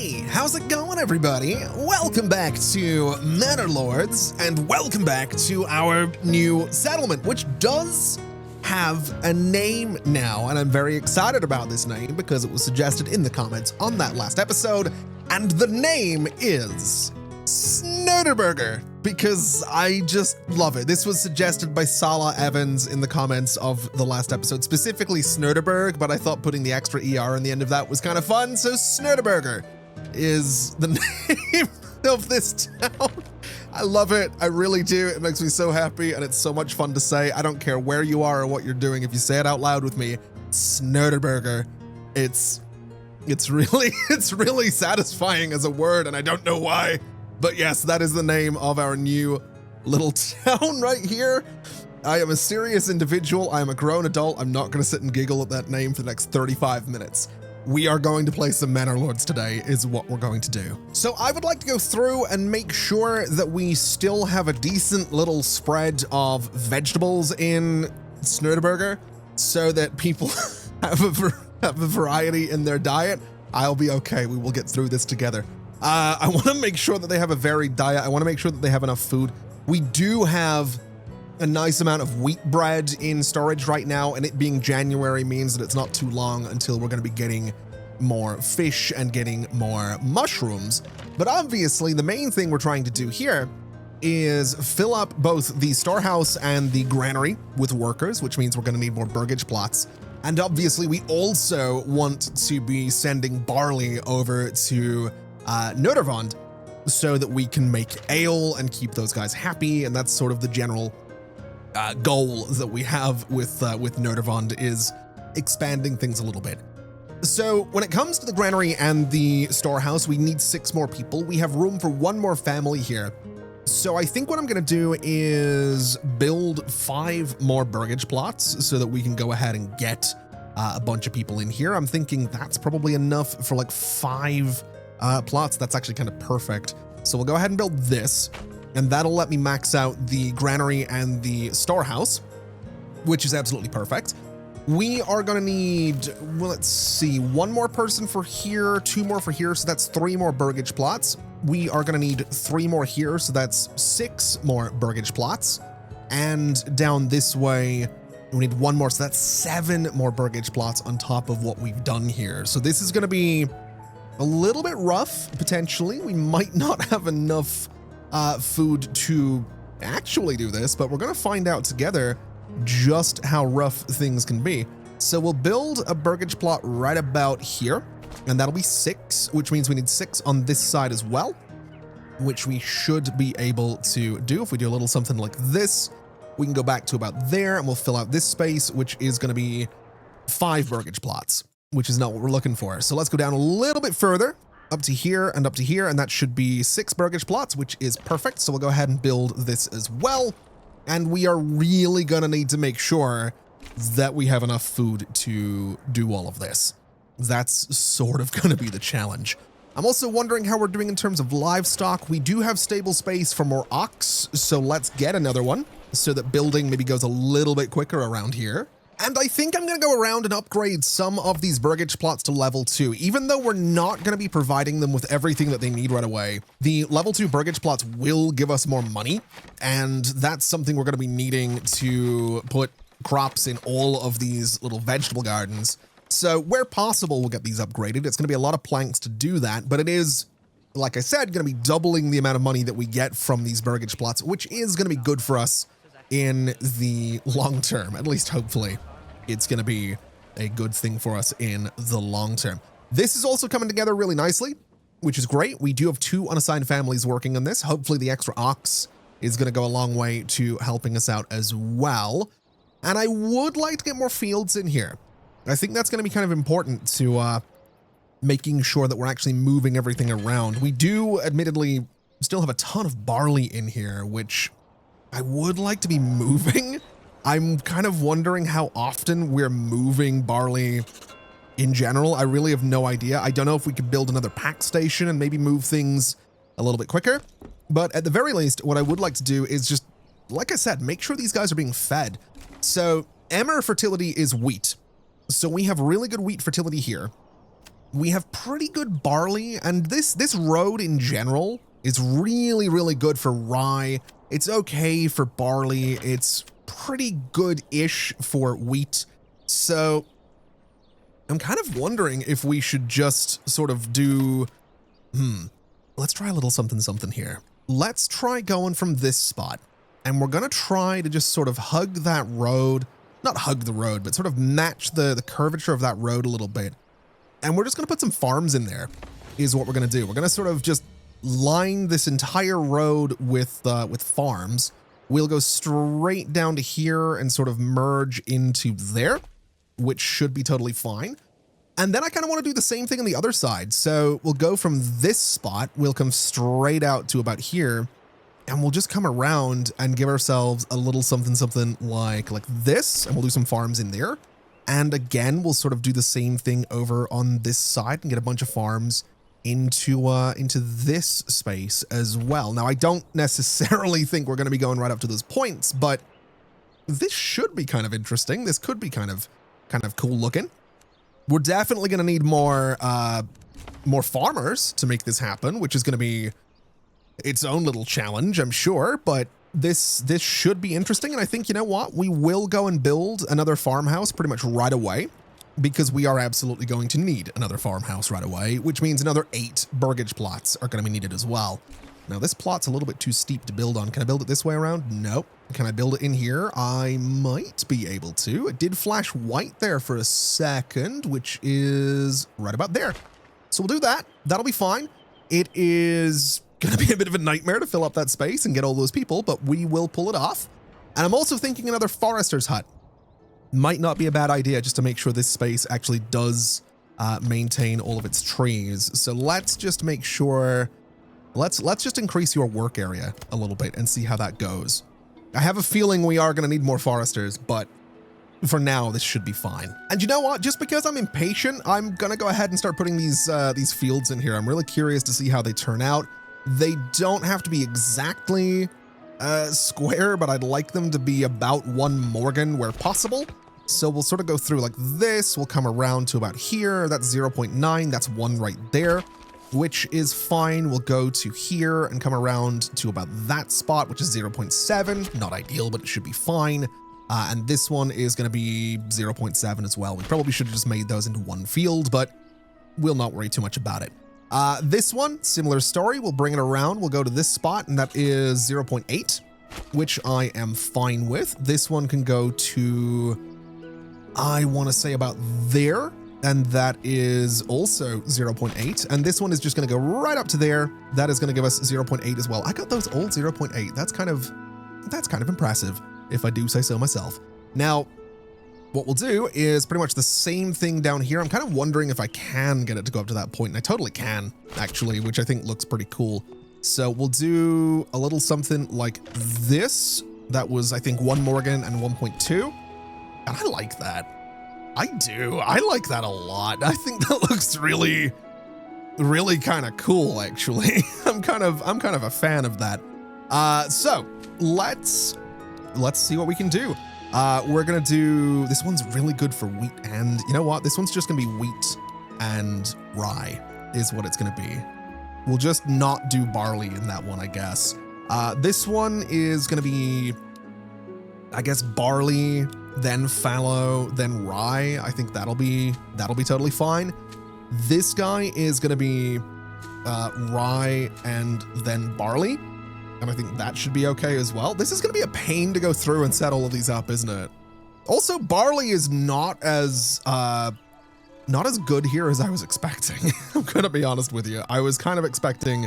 Hey, how's it going, everybody? Welcome back to Manor Lords, and welcome back to our new settlement, which does have a name now, and I'm very excited about this name because it was suggested in the comments on that last episode, and the name is Snerber, because I just love it. This was suggested by Salah Evans in the comments of the last episode, specifically Snerderberg, but I thought putting the extra ER in the end of that was kind of fun, so Snerderberger is the name of this town. I love it. I really do. It makes me so happy, and it's so much fun to say. I don't care where you are or what you're doing. If you say it out loud with me, Snerderberger, it's really satisfying as a word, and I don't know why. But yes, that is the name of our new little town right here. I am a serious individual. I am a grown adult. I'm not going to sit and giggle at that name for the next 35 minutes. We are going to play some Manor Lords today is what we're going to do. So I would like to go through and make sure that we still have a decent little spread of vegetables in Snerderberger so that people have a variety in their diet. I'll be okay. We will get through this together. I want to make sure that they have a varied diet. I want to make sure that they have enough food. We do have a nice amount of wheat bread in storage right now, and it being January means that it's not too long until we're going to be getting more fish and getting more mushrooms. But obviously, the main thing we're trying to do here is fill up both the storehouse and the granary with workers, which means we're going to need more Burgage Plots. And obviously, we also want to be sending barley over to Nerderwand so that we can make ale and keep those guys happy, and that's sort of the general goal that we have with Nerderwand, is expanding things a little bit. So when it comes to the granary and the storehouse, we need 6 more people. We have room for 1 more family here. So I think what I'm going to do is build 5 more Burgage Plots so that we can go ahead and get a bunch of people in here. I'm thinking that's probably enough for like 5 plots. That's actually kind of perfect. So we'll go ahead and build this, and that'll let me max out the granary and the storehouse, which is absolutely perfect. We are going to need, well, let's see, 1 more person for here, 2 more for here, so that's 3 more Burgage Plots. We are going to need 3 more here, so that's 6 more Burgage Plots. And down this way, we need 1 more, so that's 7 more Burgage Plots on top of what we've done here. So this is going to be a little bit rough, potentially. We might not have enough food to actually do this, but we're going to find out together just how rough things can be. So we'll build a Burgage Plot right about here, and that'll be 6, which means we need 6 on this side as well, which we should be able to do. If we do a little something like this, we can go back to about there, and we'll fill out this space, which is going to be 5 Burgage Plots, which is not what we're looking for. So let's go down a little bit further, up to here and up to here, and that should be 6 Burgage Plots, which is perfect. So we'll go ahead and build this as well. And we are really gonna need to make sure that we have enough food to do all of this. That's sort of gonna be the challenge. I'm also wondering how we're doing in terms of livestock. We do have stable space for more ox, so let's get another one so that building maybe goes a little bit quicker around here. And I think I'm going to go around and upgrade some of these Burgage Plots to level 2. Even though we're not going to be providing them with everything that they need right away, the level 2 Burgage Plots will give us more money, and that's something we're going to be needing to put crops in all of these little vegetable gardens. So where possible, we'll get these upgraded. It's going to be a lot of planks to do that, but it is, like I said, going to be doubling the amount of money that we get from these Burgage Plots, which is going to be good for us in the long term, at least hopefully. It's going to be a good thing for us in the long term. This is also coming together really nicely, which is great. We do have 2 unassigned families working on this. Hopefully the extra ox is going to go a long way to helping us out as well. And I would like to get more fields in here. I think that's going to be kind of important to making sure that we're actually moving everything around. We do admittedly still have a ton of barley in here, which I would like to be moving. I'm kind of wondering how often we're moving barley in general. I really have no idea. I don't know if we could build another pack station and maybe move things a little bit quicker. But at the very least, what I would like to do is just, like I said, make sure these guys are being fed. So Emmer fertility is wheat. So we have really good wheat fertility here. We have pretty good barley, and this road in general is really, really good for rye. It's okay for barley. It's pretty good-ish for wheat. So I'm kind of wondering if we should just sort of do, let's try a little something here. Let's try going from this spot, and we're going to try to just sort of hug that road, not hug the road, but sort of match the curvature of that road a little bit. And we're just going to put some farms in there is what we're going to do. We're going to sort of just line this entire road with farms. We'll go straight down to here and sort of merge into there, which should be totally fine. And then I kind of want to do the same thing on the other side. So we'll go from this spot, we'll come straight out to about here, and we'll just come around and give ourselves a little something like this, and we'll do some farms in there. And again, we'll sort of do the same thing over on this side and get a bunch of farms into this space as well. Now, I don't necessarily think we're going to be going right up to those points, but this should be kind of interesting. This could be kind of cool looking. We're definitely going to need more farmers to make this happen, which is going to be its own little challenge, I'm sure, but this should be interesting. And I think, you know what, we will go and build another farmhouse pretty much right away, because we are absolutely going to need another farmhouse right away, which means another 8 Burgage Plots are going to be needed as well. Now, this plot's a little bit too steep to build on. Can I build it this way around? Nope. Can I build it in here? I might be able to. It did flash white there for a second, which is right about there. So we'll do that. That'll be fine. It is going to be a bit of a nightmare to fill up that space and get all those people, but we will pull it off. And I'm also thinking another forester's hut might not be a bad idea, just to make sure this space actually does maintain all of its trees. So let's just make sure, let's just increase your work area a little bit and see how that goes. I have a feeling we are going to need more foresters, but for now, this should be fine. And you know what? Just because I'm impatient, I'm going to go ahead and start putting these fields in here. I'm really curious to see how they turn out. They don't have to be exactly square, but I'd like them to be about 1 Morgan where possible. So we'll sort of go through like this. We'll come around to about here. That's 0.9. That's 1 right there, which is fine. We'll go to here and come around to about that spot, which is 0.7. Not ideal, but it should be fine. And this one is going to be 0.7 as well. We probably should have just made those into 1 field, but we'll not worry too much about it. This one, similar story. We'll bring it around. We'll go to this spot, and that is 0.8, which I am fine with. This one can go to, I want to say about there, and that is also 0.8. And this one is just going to go right up to there. That is going to give us 0.8 as well. I got those old 0.8. That's kind of impressive, if I do say so myself. Now, what we'll do is pretty much the same thing down here. I'm kind of wondering if I can get it to go up to that point, and I totally can, actually, which I think looks pretty cool. So we'll do a little something like this. That was, I think, 1 Morgan and 1.2. And I like that. I do. I like that a lot. I think that looks really, really kind of cool, actually. I'm kind of a fan of that. So let's see what we can do. We're going to do, this one's really good for wheat, and you know what? This one's just going to be wheat and rye is what it's going to be. We'll just not do barley in that one, I guess. This one is going to be, I guess, barley, then fallow, then rye. I think that'll be totally fine. This guy is going to be rye and then barley. And I think that should be okay as well. This is going to be a pain to go through and set all of these up, isn't it? Also, barley is not as good here as I was expecting. I'm going to be honest with you. I was expecting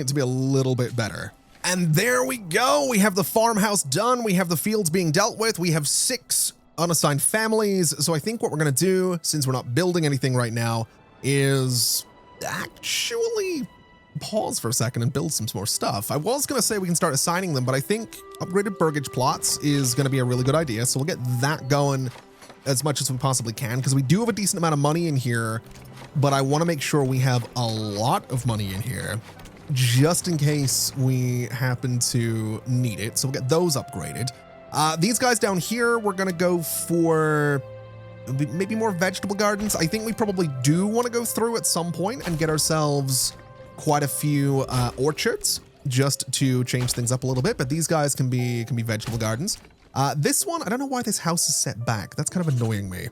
it to be a little bit better. And there we go. We have the farmhouse done. We have the fields being dealt with. We have 6 unassigned families. So I think what we're going to do, since we're not building anything right now, is actually pause for a second and build some more stuff. I was going to say we can start assigning them, but I think upgraded Burgage Plots is going to be a really good idea. So we'll get that going as much as we possibly can, because we do have a decent amount of money in here, but I want to make sure we have a lot of money in here just in case we happen to need it. So we'll get those upgraded. These guys down here, we're going to go for maybe more vegetable gardens. I think we probably do want to go through at some point and get ourselves quite a few orchards just to change things up a little bit. But these guys can be vegetable gardens. This one, I don't know why this house is set back. That's kind of annoying me.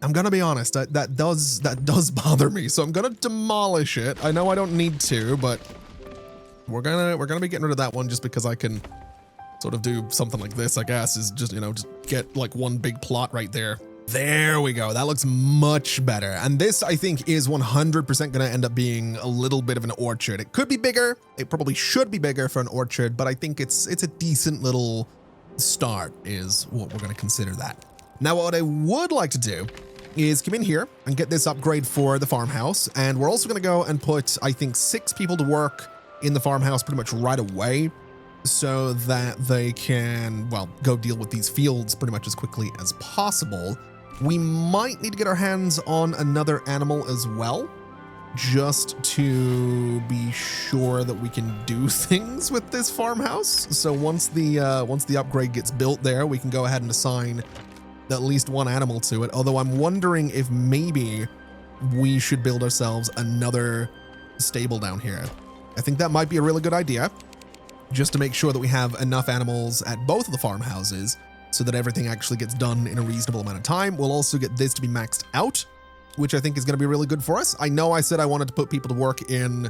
I'm gonna be honest, that does bother me. So I'm gonna demolish it. I know I don't need to, but we're gonna be getting rid of that one just because I can sort of do something like this, I guess, is just, you know, just get like one big plot right there. There we go. That looks much better. And this, I think, is 100% going to end up being a little bit of an orchard. It could be bigger. It probably should be bigger for an orchard, but I think it's a decent little start is what we're going to consider that. Now, what I would like to do is come in here and get this upgrade for the farmhouse. And we're also going to go and put, I think, 6 people to work in the farmhouse pretty much right away, so that they can, well, go deal with these fields pretty much as quickly as possible. We might need to get our hands on another animal as well, just to be sure that we can do things with this farmhouse. So once the upgrade gets built there, we can go ahead and assign at least one animal to it. Although I'm wondering if maybe we should build ourselves another stable down here. I think that might be a really good idea, just to make sure that we have enough animals at both of the farmhouses so that everything actually gets done in a reasonable amount of time. We'll also get this to be maxed out, which I think is going to be really good for us. I know I said I wanted to put people to work in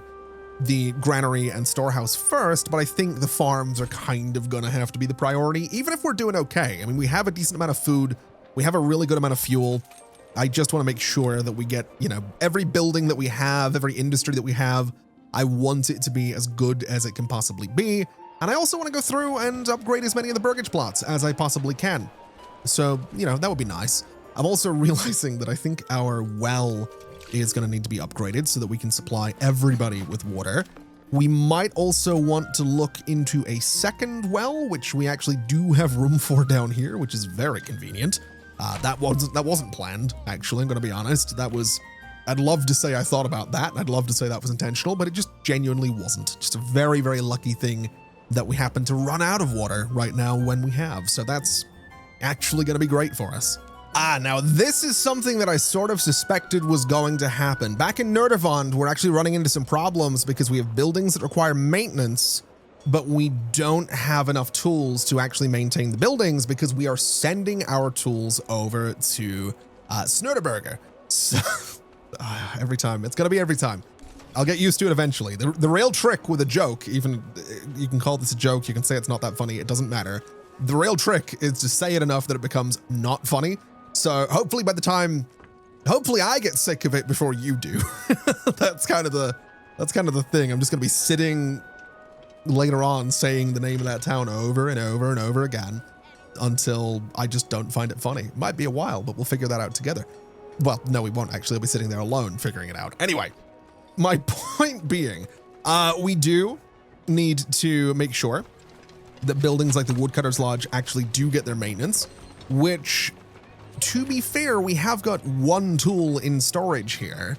the granary and storehouse first, but I think the farms are kind of going to have to be the priority, even if we're doing okay. I mean, we have a decent amount of food. We have a really good amount of fuel. I just want to make sure that we get, you know, every building that we have, every industry that we have, I want it to be as good as it can possibly be. And I also want to go through and upgrade as many of the Burgage Plots as I possibly can. So, you know, that would be nice. I'm also realizing that I think our well is going to need to be upgraded so that we can supply everybody with water. We might also want to look into a second well, which we actually do have room for down here, which is very convenient. That wasn't planned, actually, I'm going to be honest. I'd love to say I thought about that. I'd love to say that was intentional, but it just genuinely wasn't. Just a very, very lucky thing that we happen to run out of water right now when we have. So that's actually going to be great for us. Now this is something that I sort of suspected was going to happen. Back in Nerderwand, we're actually running into some problems because we have buildings that require maintenance, but we don't have enough tools to actually maintain the buildings because we are sending our tools over to Snerber. So every time, it's gonna be every time. I'll get used to it eventually. The real trick with a joke, even you can call this a joke, you can say it's not that funny, it doesn't matter. The real trick is to say it enough that it becomes not funny. So hopefully by the time, hopefully I get sick of it before you do. That's kind of the thing. I'm just gonna be sitting later on saying the name of that town over and over and over again until I just don't find it funny. It might be a while, but we'll figure that out together. Well, no, we won't actually. I'll be sitting there alone figuring it out. Anyway, my point being, we do need to make sure that buildings like the Woodcutter's Lodge actually do get their maintenance, which, to be fair, we have got one tool in storage here.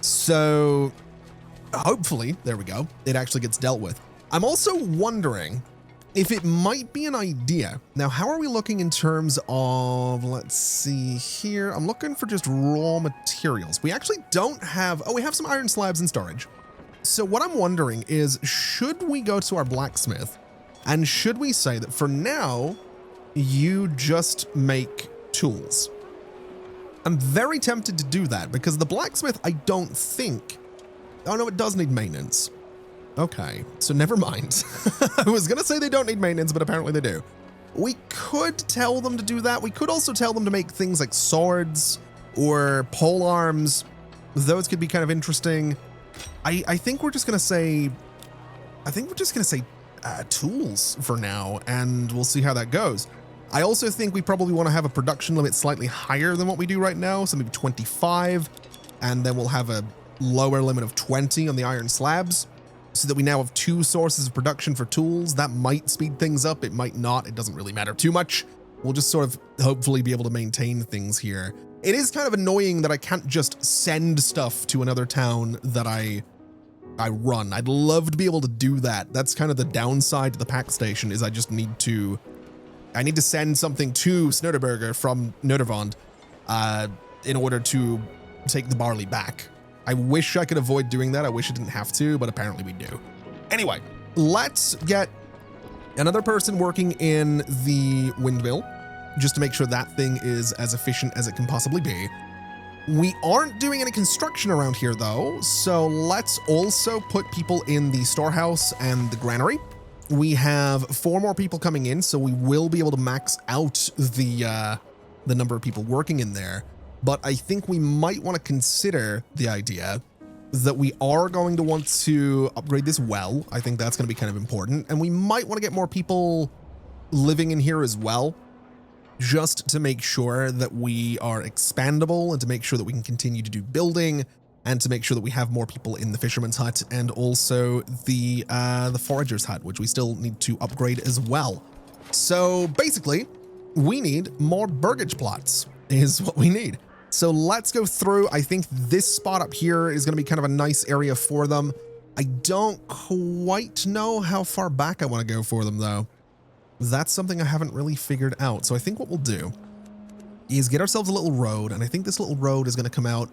So hopefully, there we go, it actually gets dealt with. I'm also wondering if it might be an idea. Now, how are we looking in terms of, let's see here. I'm looking for just raw materials. We actually don't have, we have some iron slabs in storage. So what I'm wondering is, should we go to our blacksmith and should we say that for now, you just make tools? I'm very tempted to do that because the blacksmith, I don't think, oh no, it does need maintenance. Okay, so never mind. I was gonna say they don't need maintenance, but apparently they do. We could tell them to do that. We could also tell them to make things like swords or pole arms. Those could be kind of interesting. I think we're just gonna say, tools for now, and we'll see how that goes. I also think we probably want to have a production limit slightly higher than what we do right now, so maybe 25, and then we'll have a lower limit of 20 on the iron slabs, so that we now have 2 sources of production for tools. That might speed things up, it might not, it doesn't really matter too much. We'll just sort of hopefully be able to maintain things here. It is kind of annoying that I can't just send stuff to another town that I run. I'd love to be able to do that. That's kind of the downside to the pack station, is I need to send something to Snerber from Nerderwand, in order to take the barley back. I wish I could avoid doing that. I wish I didn't have to, but apparently we do. Anyway, let's get another person working in the windmill just to make sure that thing is as efficient as it can possibly be. We aren't doing any construction around here though, so let's also put people in the storehouse and the granary. We have 4 more people coming in, so we will be able to max out the number of people working in there. But I think we might want to consider the idea that we are going to want to upgrade this well. I think that's going to be kind of important. And we might want to get more people living in here as well, just to make sure that we are expandable and to make sure that we can continue to do building and to make sure that we have more people in the fisherman's hut and also the forager's hut, which we still need to upgrade as well. So basically, we need more Burgage Plots is what we need. So let's go through. I think this spot up here is going to be kind of a nice area for them. I don't quite know how far back I want to go for them though. That's something I haven't really figured out. So I think what we'll do is get ourselves a little road. And I think this little road is going to come out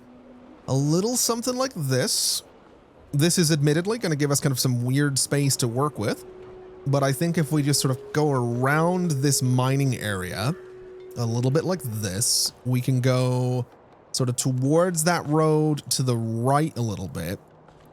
a little something like this. This is admittedly going to give us kind of some weird space to work with. But I think if we just sort of go around this mining area a little bit like this, we can go sort of towards that road to the right a little bit.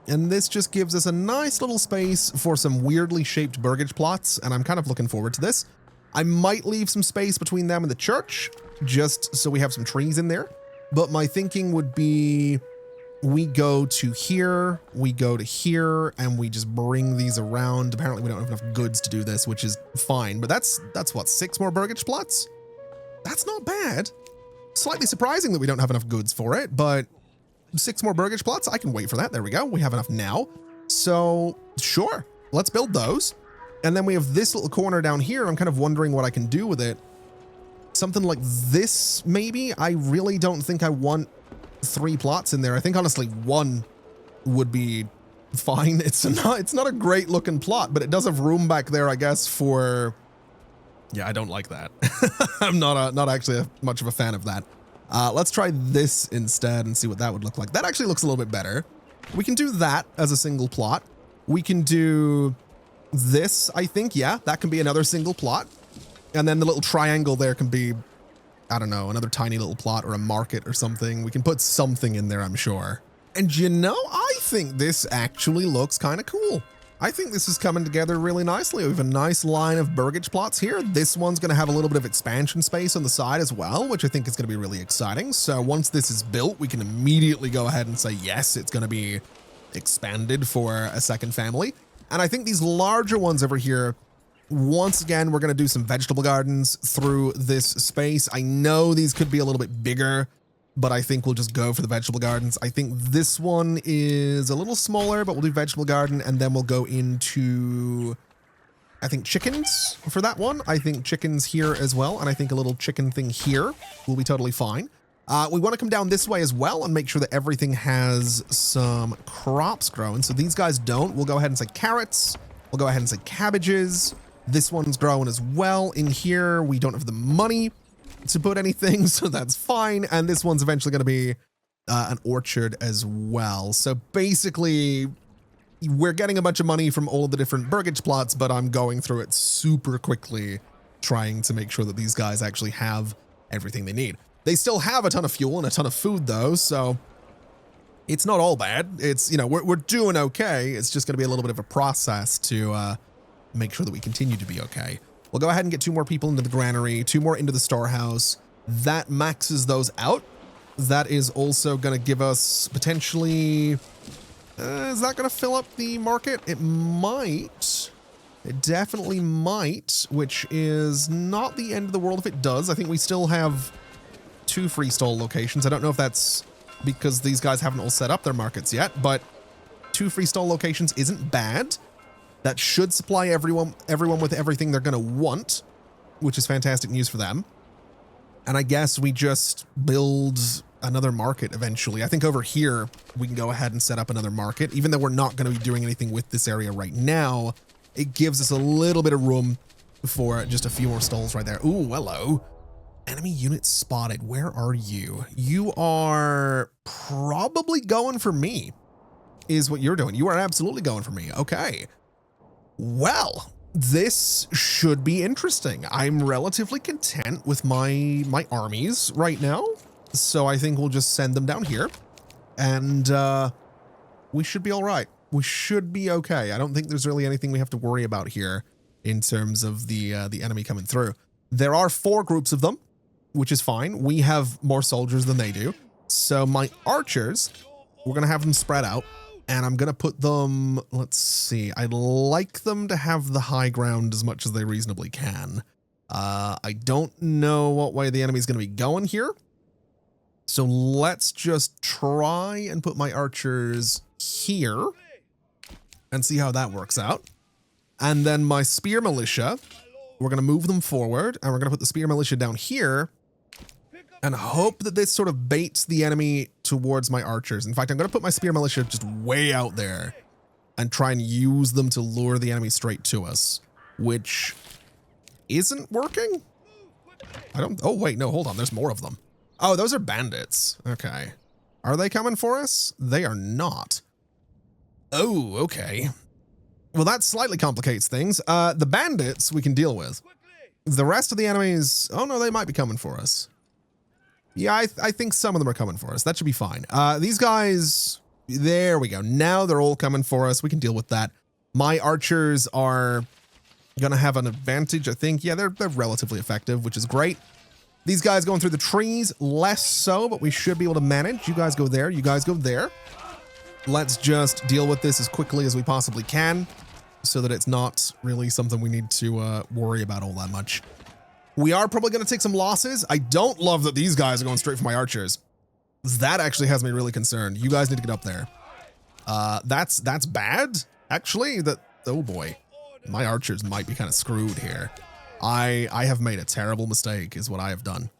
And this just gives us a nice little space for some weirdly shaped Burgage Plots, and I'm kind of looking forward to this. I might leave some space between them and the church, just so we have some trees in there. But my thinking would be we go to here, we go to here, and we just bring these around. Apparently we don't have enough goods to do this, which is fine. But that's what, 6 more Burgage Plots? That's not bad. Slightly surprising that we don't have enough goods for it, but 6 more Burgage Plots, I can wait for that. There we go. We have enough now. So sure, let's build those. And then we have this little corner down here. I'm kind of wondering what I can do with it. Something like this, maybe. I really don't think I want 3 plots in there. I think honestly 1 would be fine. It's not a great looking plot, but it does have room back there, I guess, for... Yeah, I don't like that. I'm not actually much of a fan of that. Let's try this instead and see what that would look like. That actually looks a little bit better. We can do that as a single plot. We can do this, I think. Yeah, that can be another single plot. And then the little triangle there can be, I don't know, another tiny little plot or a market or something. We can put something in there, I'm sure. And you know, I think this actually looks kind of cool. I think this is coming together really nicely. We have a nice line of Burgage Plots here. This one's going to have a little bit of expansion space on the side as well, which I think is going to be really exciting. So once this is built, we can immediately go ahead and say, yes, it's going to be expanded for a second family. And I think these larger ones over here, once again, we're going to do some vegetable gardens through this space. I know these could be a little bit bigger, but I think we'll just go for the vegetable gardens. I think this one is a little smaller, but we'll do vegetable garden, and then we'll go into, I think, chickens for that one. I think chickens here as well, and I think a little chicken thing here will be totally fine. We want to come down this way as well and make sure that everything has some crops growing. So these guys don't. We'll go ahead and say carrots. We'll go ahead and say cabbages. This one's growing as well. In here, we don't have the money to put anything, so that's fine. And this one's eventually going to be an orchard as well. So basically, we're getting a bunch of money from all of the different Burgage Plots, but I'm going through it super quickly, trying to make sure that these guys actually have everything they need. They still have a ton of fuel and a ton of food, though, so it's not all bad. It's, you know, we're doing okay. It's just going to be a little bit of a process to make sure that we continue to be okay. We'll go ahead and get 2 more people into the granary, 2 more into the storehouse. That maxes those out. That is also going to give us potentially... is that going to fill up the market? It might. It definitely might, which is not the end of the world if it does. I think we still have 2 free stall locations. I don't know if that's because these guys haven't all set up their markets yet, but 2 free stall locations isn't bad. That should supply everyone with everything they're going to want, which is fantastic news for them. And I guess we just build another market eventually. I think over here, we can go ahead and set up another market. Even though we're not going to be doing anything with this area right now, it gives us a little bit of room for just a few more stalls right there. Ooh, hello. Enemy unit spotted. Where are you? You are probably going for me, is what you're doing. You are absolutely going for me. Okay. Well, this should be interesting. I'm relatively content with my armies right now. So I think we'll just send them down here and we should be all right. We should be okay. I don't think there's really anything we have to worry about here in terms of the enemy coming through. There are 4 groups of them, which is fine. We have more soldiers than they do. So my archers, we're going to have them spread out. And I'm going to put them, let's see, I'd like them to have the high ground as much as they reasonably can. I don't know what way the enemy's going to be going here. So let's just try and put my archers here and see how that works out. And then my spear militia, we're going to move them forward and we're going to put the spear militia down here and hope that this sort of baits the enemy towards my archers. In fact, I'm going to put my spear militia just way out there and try and use them to lure the enemy straight to us, which isn't working. Oh, wait, no, hold on. There's more of them. Oh, those are bandits. Okay. Are they coming for us? They are not. Oh, okay. Well, that slightly complicates things. The bandits we can deal with. The rest of the enemies, oh no, they might be coming for us. Yeah, I think some of them are coming for us. That should be fine. These guys, there we go. Now they're all coming for us. We can deal with that. My archers are going to have an advantage, I think. Yeah, they're relatively effective, which is great. These guys going through the trees, less so, but we should be able to manage. You guys go there. You guys go there. Let's just deal with this as quickly as we possibly can so that it's not really something we need to worry about all that much. We are probably going to take some losses. I don't love that these guys are going straight for my archers. That actually has me really concerned. You guys need to get up there. That's bad, actually. Oh boy, my archers might be kind of screwed here. I have made a terrible mistake is what I have done.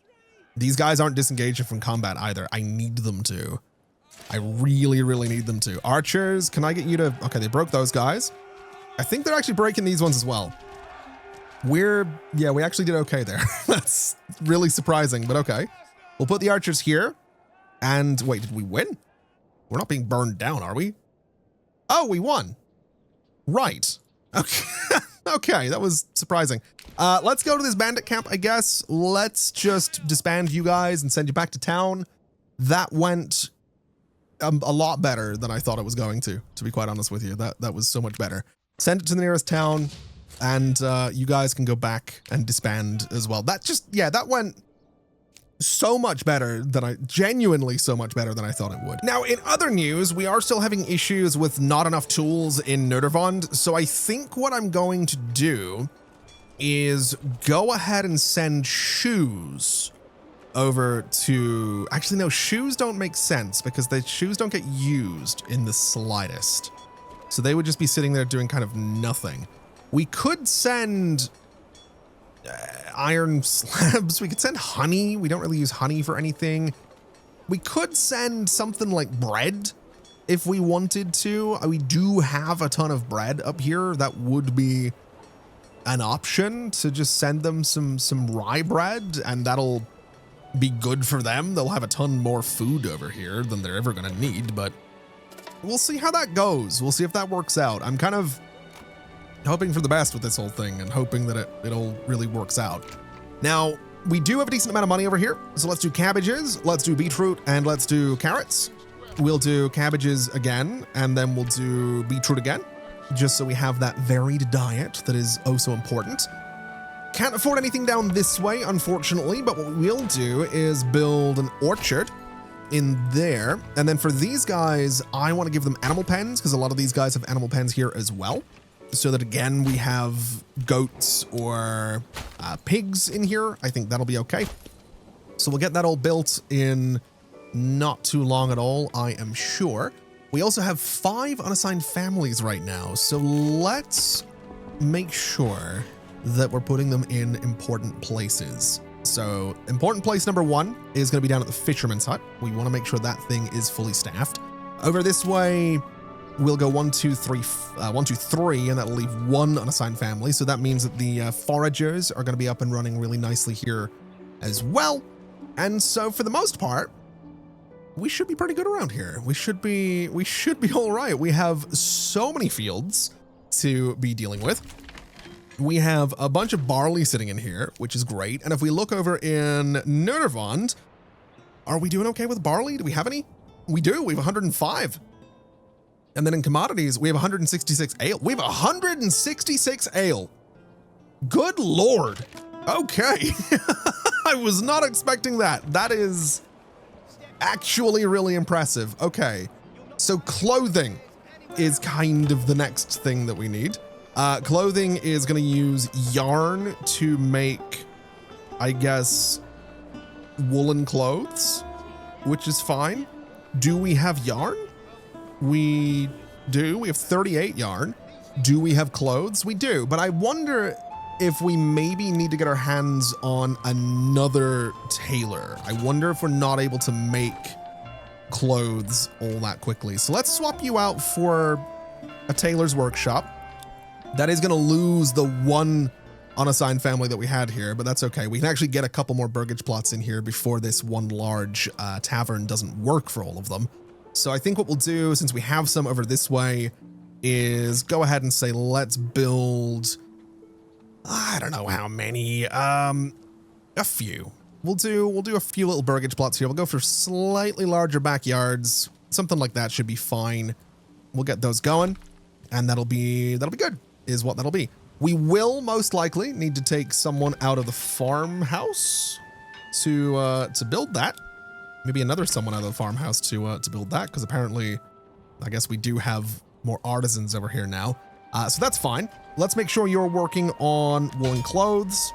These guys aren't disengaging from combat either. I need them to. I really, really need them to. Archers, can I get you to... Okay, they broke those guys. I think they're actually breaking these ones as well. Yeah, we actually did okay there. That's really surprising, but okay. We'll put the archers here. And wait, did we win? We're not being burned down, are we? Oh, we won. Right. Okay. Okay, that was surprising. Let's go to this bandit camp, I guess. Let's just disband you guys and send you back to town. That went a lot better than I thought it was going to be quite honest with you. That was so much better. Send it to the nearest town. And you guys can go back and disband as well. That went so much better than genuinely so much better than I thought it would. Now, in other news, we are still having issues with not enough tools in Nerderwand. So I think what I'm going to do is go ahead and send shoes over to... Actually, no, shoes don't make sense because the shoes don't get used in the slightest. So they would just be sitting there doing kind of nothing. We could send iron slabs. We could send honey. We don't really use honey for anything. We could send something like bread if we wanted to. We do have a ton of bread up here. That would be an option to just send them some rye bread, and that'll be good for them. They'll have a ton more food over here than they're ever going to need, but we'll see how that goes. We'll see if that works out. I'm kind of hoping for the best with this whole thing and hoping that it all really works out. Now, we do have a decent amount of money over here. So let's do cabbages, let's do beetroot, and let's do carrots. We'll do cabbages again, and then we'll do beetroot again, just so we have that varied diet that is oh so important. Can't afford anything down this way, unfortunately, but what we'll do is build an orchard in there. And then for these guys, I want to give them animal pens because a lot of these guys have animal pens here as well. So that again, we have goats or pigs in here. I think that'll be okay. So we'll get that all built in not too long at all, I am sure. We also have 5 unassigned families right now. So let's make sure that we're putting them in important places. So important place number 1 is going to be down at the fisherman's hut. We want to make sure that thing is fully staffed. Over this way, we'll go 1, 2, 3, and that'll leave 1 unassigned family. So that means that the foragers are going to be up and running really nicely here as well. And so for the most part, we should be pretty good around here. We should be all right. We have so many fields to be dealing with. We have a bunch of barley sitting in here, which is great. And if we look over in Nerderwand, are we doing okay with barley? Do we have any? We do. We have 105. And then in commodities, we have 166 ale. We have 166 ale. Good Lord. Okay. I was not expecting that. That is actually really impressive. Okay. So clothing is kind of the next thing that we need. Clothing is going to use yarn to make, I guess, woolen clothes, which is fine. Do we have yarn? We do. We have 38 yarn. Do we have clothes? We do. But I wonder if we maybe need to get our hands on another tailor. I wonder if we're not able to make clothes all that quickly. So let's swap you out for a tailor's workshop. That is going to lose the one unassigned family that we had here, but that's okay. We can actually get a couple more Burgage Plots in here before this one large tavern doesn't work for all of them. So I think what we'll do, since we have some over this way, is go ahead and say, let's build, I don't know how many, a few. We'll do a few little Burgage Plots here. We'll go for slightly larger backyards. Something like that should be fine. We'll get those going, and that'll be good, is what that'll be. We will most likely need to take someone out of the farmhouse to build that. Maybe another someone out of the farmhouse to build that, because apparently, I guess we do have more artisans over here now. So that's fine. Let's make sure you're working on woolen clothes,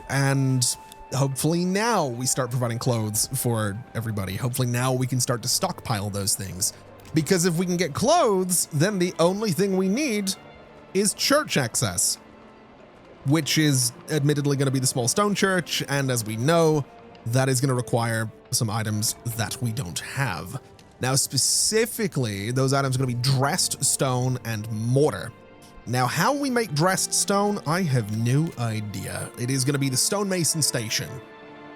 and hopefully now we start providing clothes for everybody. Hopefully now we can start to stockpile those things, because if we can get clothes, then the only thing we need is church access, which is admittedly going to be the small stone church. And as we know, that is going to require some items that we don't have. Now, specifically, those items are going to be dressed stone and mortar. Now, how we make dressed stone, I have no idea. It is going to be the stonemason station,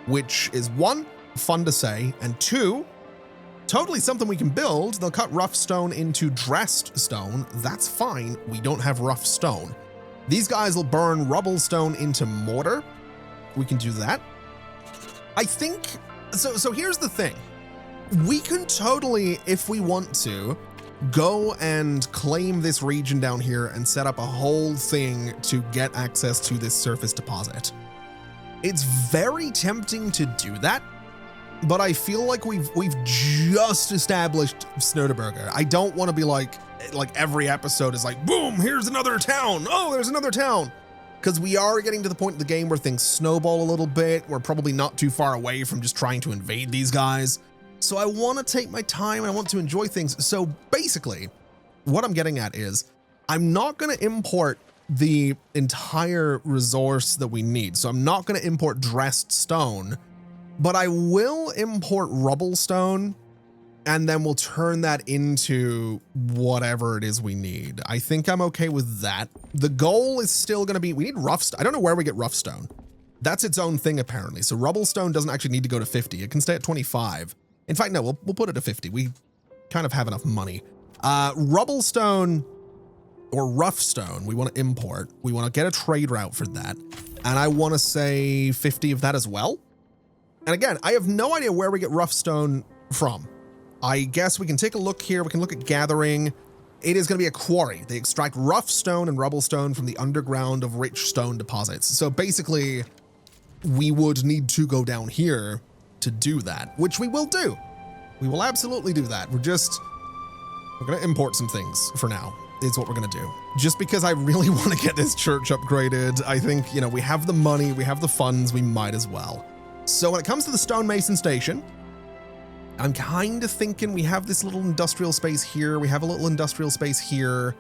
which is one, fun to say, and two, totally something we can build. They'll cut rough stone into dressed stone. That's fine. We don't have rough stone. These guys will burn rubble stone into mortar. We can do that. I think, so here's the thing. We can totally, if we want to, go and claim this region down here and set up a whole thing to get access to this surface deposit. It's very tempting to do that, but I feel like we've just established Snerber. I don't want to be like every episode is like, boom, here's another town. Oh, there's another town. Because we are getting to the point in the game where things snowball a little bit. We're probably not too far away from just trying to invade these guys. So I want to take my time and I want to enjoy things. So basically, what I'm getting at is I'm not going to import the entire resource that we need. So I'm not going to import dressed stone, but I will import rubble stone, and then we'll turn that into whatever it is we need. I think I'm okay with that. The goal is still going to be, we need rough stone. I don't know where we get rough stone. That's its own thing, apparently. So rubble stone doesn't actually need to go to 50. It can stay at 25. In fact, no, we'll put it at 50. We kind of have enough money. Rubble stone or rough stone, we want to import. We want to get a trade route for that. And I want to say 50 of that as well. And again, I have no idea where we get rough stone from. I guess we can take a look here. We can look at gathering. It is going to be a quarry. They extract rough stone and rubble stone from the underground of rich stone deposits. So basically, we would need to go down here to do that, which we will do. We will absolutely do that. We're going to import some things for now, is what we're going to do. Just because I really want to get this church upgraded. I think, we have the money, we have the funds, we might as well. So when it comes to the stonemason station, I'm kind of thinking we have this little industrial space here. We have a little industrial space here.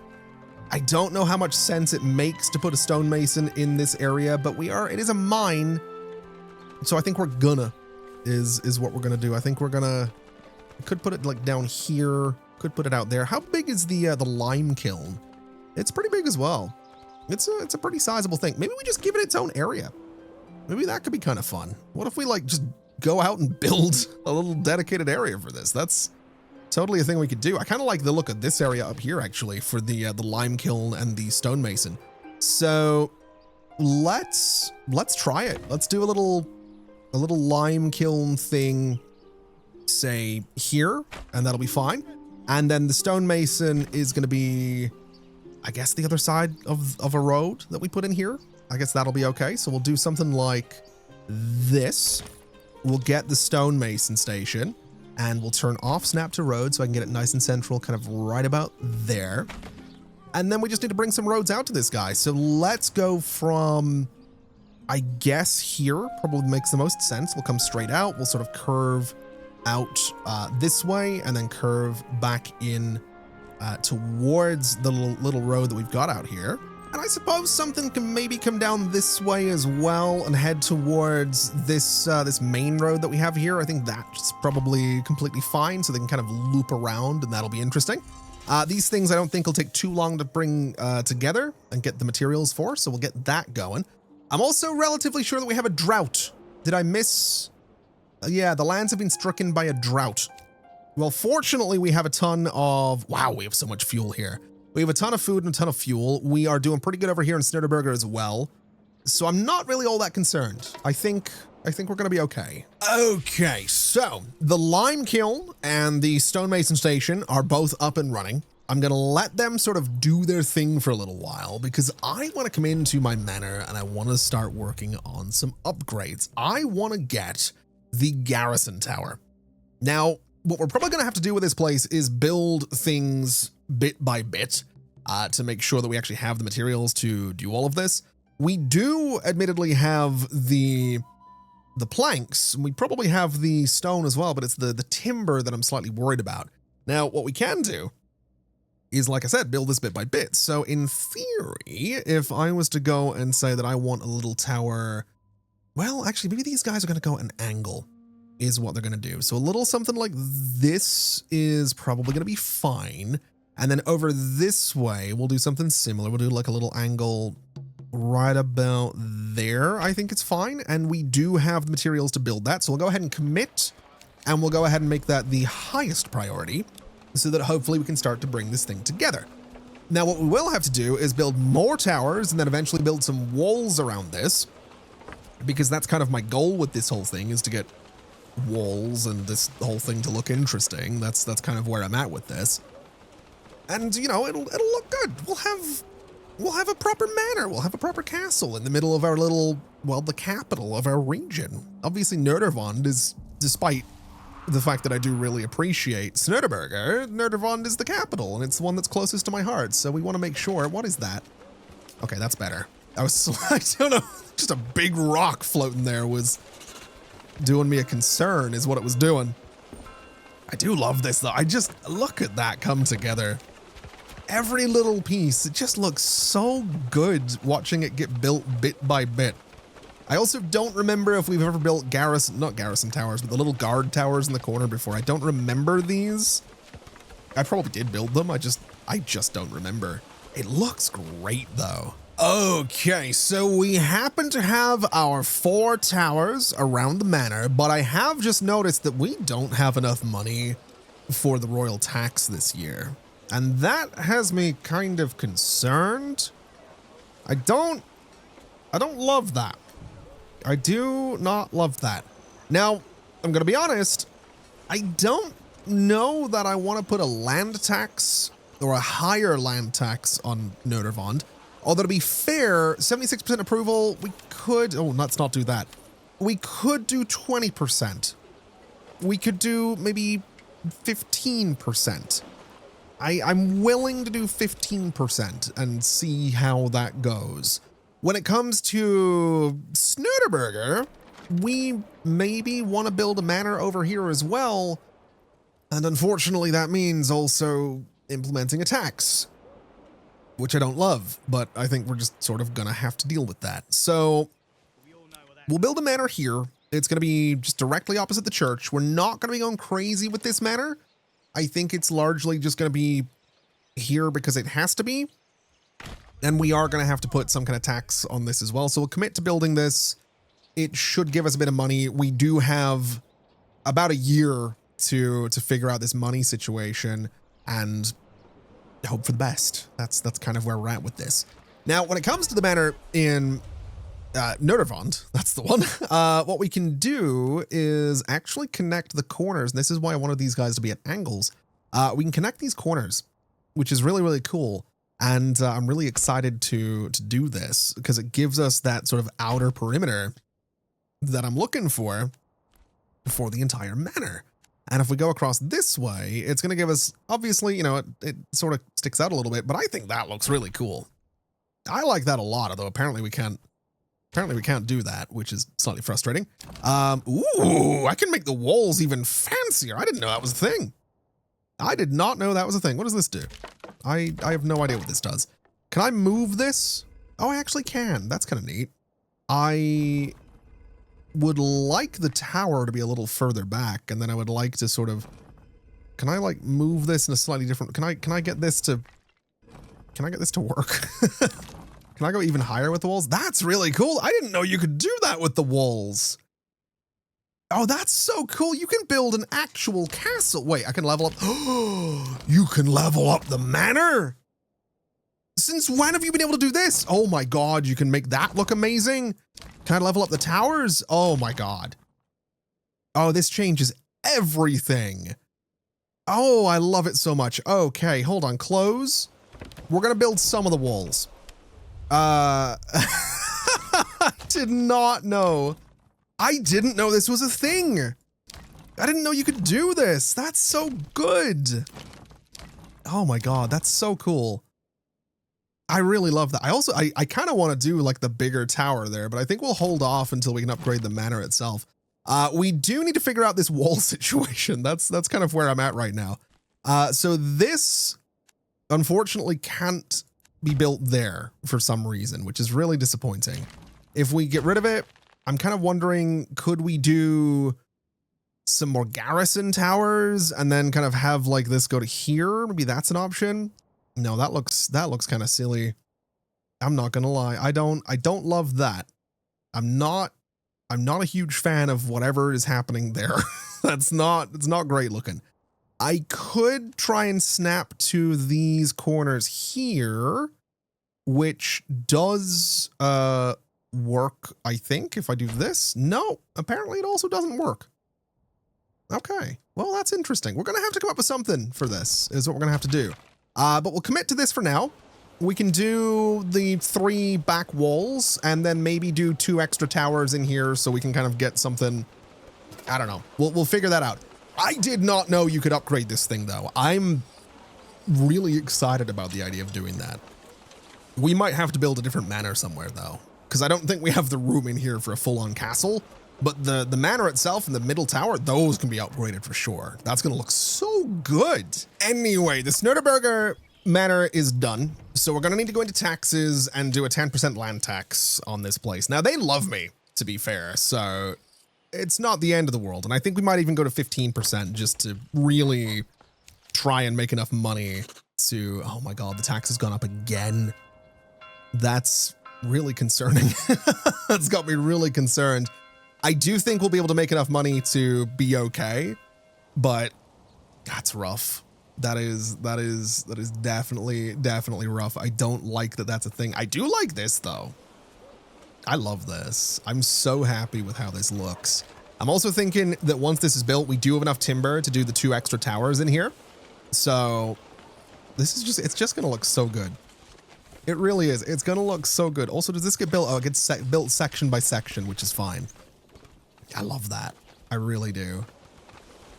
I don't know how much sense it makes to put a stonemason in this area, but it is a mine. So I think we're gonna, is what we're gonna do. I think could put it like down here, could put it out there. How big is the lime kiln? It's pretty big as well. It's a pretty sizable thing. Maybe we just give it its own area. Maybe that could be kind of fun. What if we like just go out and build a little dedicated area for this? That's totally a thing we could do. I kind of like the look of this area up here actually for the lime kiln and the stonemason. So let's try it. Let's do a little lime kiln thing, say here, and that'll be fine. And then the stonemason is going to be, I guess, the other side of a road that we put in here. I guess that'll be okay. So we'll do something like this. We'll get the stonemason station and we'll turn off snap to road so I can get it nice and central, kind of right about there. And then we just need to bring some roads out to this guy. So let's go from, I guess here probably makes the most sense. We'll come straight out. We'll sort of curve out this way and then curve back in towards the little road that we've got out here. And I suppose something can maybe come down this way as well and head towards this this main road that we have here. I think that's probably completely fine, so they can kind of loop around and that'll be interesting. These things I don't think will take too long to bring together and get the materials for, so we'll get that going. I'm also relatively sure that we have a drought. Did I miss? Yeah, the lands have been stricken by a drought. Well, fortunately, we have a ton of... Wow, we have so much fuel here. We have a ton of food and a ton of fuel. We are doing pretty good over here in Snerber as well. So I'm not really all that concerned. I think we're going to be okay. Okay, so the lime kiln and the stonemason station are both up and running. I'm going to let them sort of do their thing for a little while because I want to come into my manor and I want to start working on some upgrades. I want to get the garrison tower. Now, what we're probably going to have to do with this place is build things bit by bit to make sure that we actually have the materials to do all of this. We do admittedly have the planks. We probably have the stone as well, but it's the timber that I'm slightly worried about. Now, what we can do is, like I said, build this bit by bit. So in theory, if I was to go and say that I want a little tower, well, actually, maybe these guys are going to go at an angle is what they're going to do. So a little something like this is probably going to be fine. And then over this way, we'll do something similar. We'll do like a little angle right about there. I think it's fine. And we do have the materials to build that. So we'll go ahead and commit and we'll go ahead and make that the highest priority so that hopefully we can start to bring this thing together. Now, what we will have to do is build more towers and then eventually build some walls around this, because that's kind of my goal with this whole thing, is to get walls and this whole thing to look interesting. That's kind of where I'm at with this. And, you know, it'll look good. We'll have a proper manor. We'll have a proper castle in the middle of our little, well, the capital of our region. Obviously, Nerderwand is, despite the fact that I do really appreciate Snerber, Nerderwand is the capital, and it's the one that's closest to my heart, so we want to make sure. What is that? Okay, that's better. I don't know, just a big rock floating there was doing me a concern, is what it was doing. I do love this, though. I just, look at that come together. Every little piece, it just looks so good watching it get built bit by bit. I also don't remember if we've ever built not garrison towers, but the little guard towers in the corner before. I don't remember these. I probably did build them. I just don't remember. It looks great though. Okay, so we happen to have our 4 towers around the manor, but I have just noticed that we don't have enough money for the royal tax this year. And that has me kind of concerned. I don't love that. I do not love that. Now, I'm going to be honest, I don't know that I want to put a land tax or a higher land tax on Nerderwand. Although to be fair, 76% approval, we could, let's not do that. We could do 20%. We could do maybe 15%. I'm willing to do 15% and see how that goes. When it comes to Snerber, we maybe want to build a manor over here as well. And unfortunately, that means also implementing a tax, which I don't love, but I think we're just sort of gonna have to deal with that. So we'll build a manor here. It's gonna be just directly opposite the church. We're not gonna be going crazy with this manor. I think it's largely just gonna be here because it has to be. And we are going to have to put some kind of tax on this as well. So we'll commit to building this it should give us a bit of money. We do have about a year to figure out this money situation and hope for the best. That's kind of where we're at with this. Now, when it comes to the manor in Nerderwand, that's the one. What we can do is actually connect the corners. And this is why I wanted these guys to be at angles. We can connect these corners, which is really, really cool. And I'm really excited to do this because it gives us that sort of outer perimeter that I'm looking for the entire manor. And if we go across this way, it's going to give us, obviously, you know, it sort of sticks out a little bit, but I think that looks really cool. I like that a lot, although apparently we can't do that, which is slightly frustrating. Ooh, I can make the walls even fancier. I didn't know that was a thing. I did not know that was a thing. What does this do? I have no idea what this does. Can I move this? Oh, I actually can. That's kind of neat. I would like the tower to be a little further back, and then I would like to sort of, can I like move this in a slightly different, can I get this to work? Can I go even higher with the walls? That's really cool. I didn't know you could do that with the walls. Oh, that's so cool. You can build an actual castle. Wait, I can level up. You can level up the manor? Since when have you been able to do this? Oh my God, you can make that look amazing. Can I level up the towers? Oh my God. Oh, this changes everything. Oh, I love it so much. Okay, hold on, close. We're gonna build some of the walls. I did not know. I didn't know this was a thing. I didn't know you could do this. That's so good. Oh my God, that's so cool. I really love that. I kind of want to do like the bigger tower there, but I think we'll hold off until we can upgrade the manor itself. We do need to figure out this wall situation. That's kind of where I'm at right now. So this unfortunately can't be built there for some reason, which is really disappointing. If we get rid of it, I'm kind of wondering, could we do some more garrison towers and then kind of have like this go to here? Maybe that's an option. No, that looks kind of silly. I'm not gonna lie. I don't love that. I'm not a huge fan of whatever is happening there. It's not great looking. I could try and snap to these corners here, which does work, I think, if I do this. No, apparently it also doesn't work. Okay, well, that's interesting. We're gonna have to come up with something for this, is what we're gonna have to do. But we'll commit to this for now. We can do the 3 back walls and then maybe do 2 extra towers in here so we can kind of get something. I don't know. We'll figure that out. I did not know you could upgrade this thing though. I'm really excited about the idea of doing that. We might have to build a different manor somewhere though, because I don't think we have the room in here for a full-on castle. But the manor itself and the middle tower, those can be upgraded for sure. That's going to look so good. Anyway, the Snerber manor is done. So we're going to need to go into taxes and do a 10% land tax on this place. Now, they love me, to be fair. So it's not the end of the world. And I think we might even go to 15% just to really try and make enough money to... Oh my God, the tax has gone up again. That's really concerning. That's got me really concerned. I do think we'll be able to make enough money to be okay, but that's rough. That is definitely rough. I don't like that that's a thing. I do like this though. I love this. I'm so happy with how this looks. I'm also thinking that once this is built, we do have enough timber to do the 2 extra towers in here. So this is it's just going to look so good. It really is. It's going to look so good. Also, does this get built? Oh, it gets built section by section, which is fine. I love that. I really do.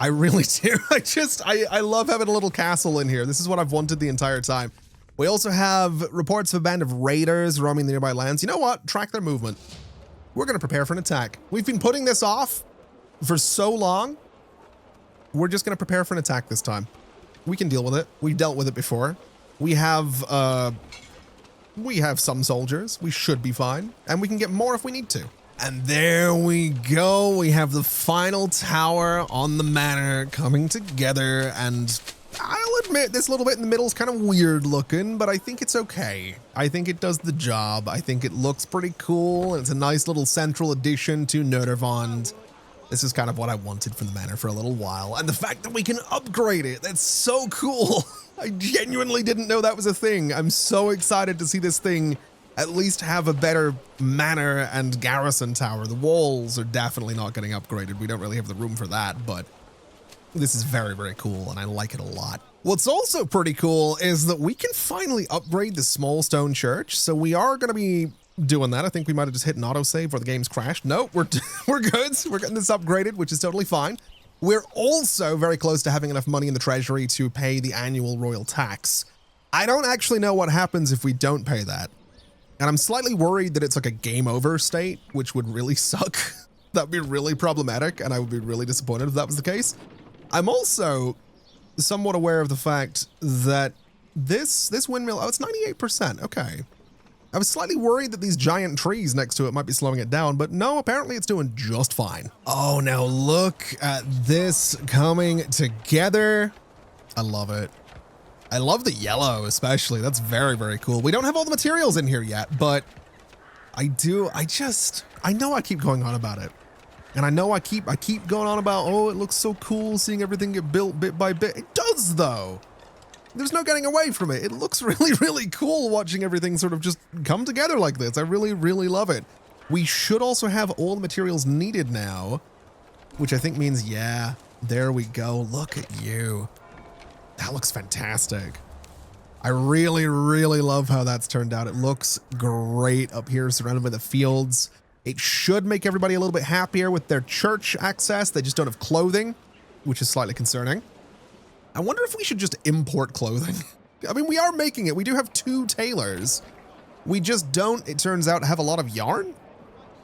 I really do. I love having a little castle in here. This is what I've wanted the entire time. We also have reports of a band of raiders roaming the nearby lands. You know what? Track their movement. We're going to prepare for an attack. We've been putting this off for so long. We're just going to prepare for an attack this time. We can deal with it. We've dealt with it before. We have some soldiers. We should be fine. And we can get more if we need to. And there we go. We have the final tower on the manor coming together, and I'll admit this little bit in the middle is kind of weird looking, but I think it's okay. I think it does the job. I think it looks pretty cool, and it's a nice little central addition to Nerderwand. This is kind of what I wanted from the manor for a little while, and the fact that we can upgrade it, that's so cool. I genuinely didn't know that was a thing. I'm so excited to see this thing at least have a better manor and garrison tower. The walls are definitely not getting upgraded. We don't really have the room for that, but this is very, very cool, and I like it a lot. What's also pretty cool is that we can finally upgrade the small stone church, so we are going to be doing that. I think we might have just hit an autosave or the game's crashed. No, we're good. We're getting this upgraded, which is totally fine. We're also very close to having enough money in the treasury to pay the annual royal tax. I don't actually know what happens if we don't pay that, and I'm slightly worried that it's like a game over state, which would really suck. That'd be really problematic, and I would be really disappointed if that was the case. I'm also somewhat aware of the fact that this windmill, oh, it's 98%, okay. I was slightly worried that these giant trees next to it might be slowing it down, but no, apparently it's doing just fine. Oh, now look at this coming together. I love it. I love the yellow especially, that's very, very cool. We don't have all the materials in here yet, but I know I keep going on about it. And I know I keep going on about, oh, it looks so cool seeing everything get built bit by bit. It does, though. There's no getting away from it. It looks really, really cool watching everything sort of just come together like this. I really, really love it. We should also have all the materials needed now, which I think means, yeah, there we go. Look at you. That looks fantastic. I really, really love how that's turned out. It looks great up here, surrounded by the fields. It should make everybody a little bit happier with their church access. They just don't have clothing, which is slightly concerning. I wonder if we should just import clothing. I mean, we are making it. We do have 2 tailors. We just don't, it turns out, have a lot of yarn,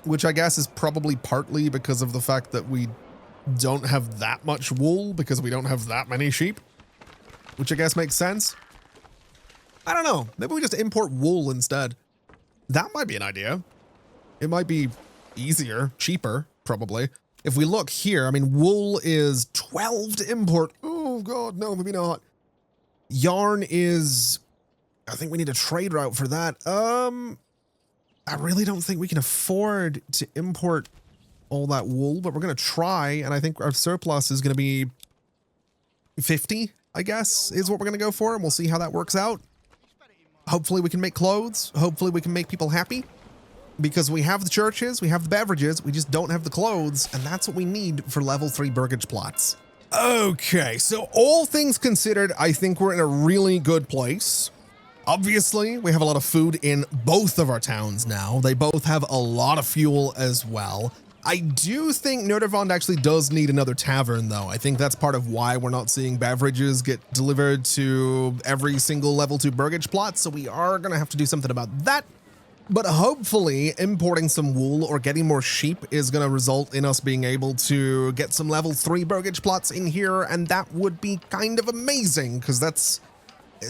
which I guess is probably partly because of the fact that we don't have that much wool because we don't have that many sheep, which I guess makes sense. I don't know. Maybe we just import wool instead. That might be an idea. It might be easier, cheaper, probably. If we look here, I mean, wool is 12 to import. Oh God, no, maybe not. Yarn is, I think we need a trade route for that. I really don't think we can afford to import all that wool, but we're going to try. And I think our surplus is going to be 50, I guess, is what we're going to go for. And we'll see how that works out. Hopefully we can make clothes. Hopefully we can make people happy. Because we have the churches, we have the beverages, we just don't have the clothes, and that's what we need for level 3 Burgage Plots. Okay, so all things considered, I think we're in a really good place. Obviously, we have a lot of food in both of our towns now. They both have a lot of fuel as well. I do think Nerderwand actually does need another tavern, though. I think that's part of why we're not seeing beverages get delivered to every single level 2 Burgage Plot, so we are going to have to do something about that. But hopefully importing some wool or getting more sheep is going to result in us being able to get some level 3 Burgage Plots in here, and that would be kind of amazing because that's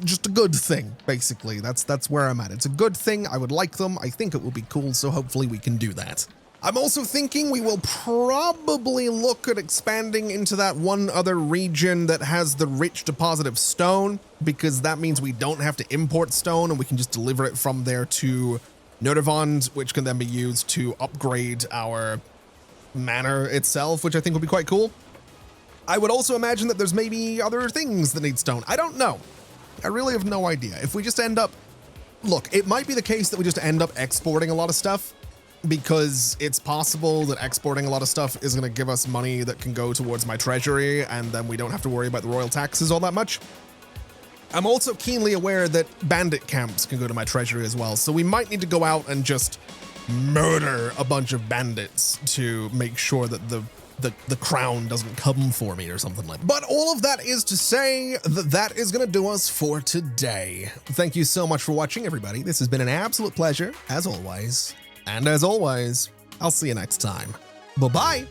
just a good thing, basically. That's where I'm at. It's a good thing. I would like them. I think it would be cool, so hopefully we can do that. I'm also thinking we will probably look at expanding into that one other region that has the rich deposit of stone, because that means we don't have to import stone and we can just deliver it from there to Nerderwand, which can then be used to upgrade our manor itself, which I think would be quite cool. I would also imagine that there's maybe other things that need stone. I don't know. I really have no idea. If we just end up... Look, it might be the case that we just end up exporting a lot of stuff, because it's possible that exporting a lot of stuff is going to give us money that can go towards my treasury, and then we don't have to worry about the royal taxes all that much. I'm also keenly aware that bandit camps can go to my treasury as well, so we might need to go out and just murder a bunch of bandits to make sure that the crown doesn't come for me or something like that. But all of that is to say that that is going to do us for today. Thank you so much for watching, everybody. This has been an absolute pleasure, as always. And as always, I'll see you next time. Bye-bye.